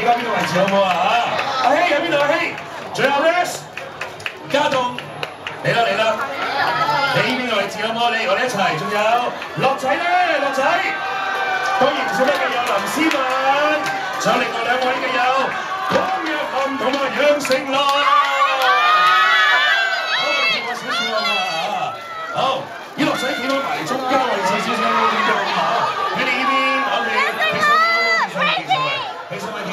家邊個位置好唔好啊？阿希喺邊度？阿希，最後 rest， 家棟，嚟啦嚟啦，你邊個位置好唔好？我哋一齊，仲有樂仔咧，樂仔，當然唔少得嘅有林思敏，仲有另外2位嘅有江若琳同埋楊丞琳。好，我哋跳過少少啊嘛。好，呢樂仔企到埋中間位置少少，中間啊。你哋呢邊 ，OK， 企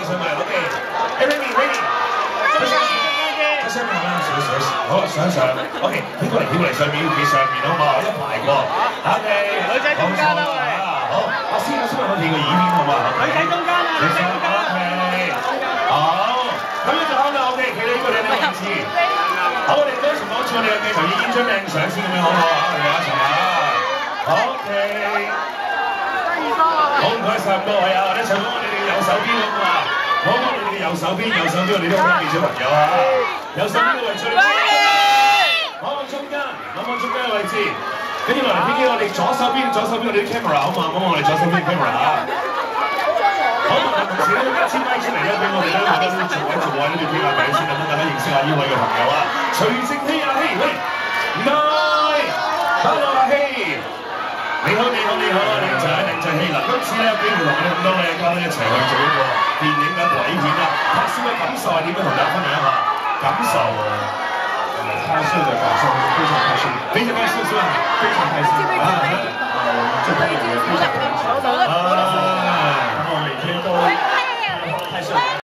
上咪 ，OK。Ready， ready。上面好啦，好上 ，OK， 跳過嚟上面要企上面好唔好？一排過 ，OK。女仔中間啦，喂。好，阿師我企個耳邊好嘛？女仔中間啦，女仔中間 ，OK。好，咁樣就啱啦 ，OK， 企到呢個靚位置。好，我哋當時講住我哋嘅鏡頭已經張靚相先咁樣好唔好啊？我哋一齊啊 ，OK。好唔該曬咁多位啊！我哋上到我哋右手邊咁啊，我哋嘅右手邊我哋都好嘅小朋友啊！右手邊嘅位置，我望中間嘅位置，跟住落嚟邊啲我哋左手邊我哋啲 camera 好嘛？我哋左手邊 camera 啊！好，同時咧一支咪出嚟咧，俾我哋咧，大家都做位呢度傾下偈先啦，等大家認識下呢位嘅朋友啊！徐正熙阿希，喂，唔該 ，hello 阿希。你好，靚仔希嗱，今次咧有機會同我哋咁多位嘉賓一齊去做一個電影嘅鬼片啊！拍攝嘅感受係點樣？同大家分享一下感受。拍攝的感受非常開心，非常開心是吧？非常開心啊！這部電影非常開心啊！然後每天都拍攝。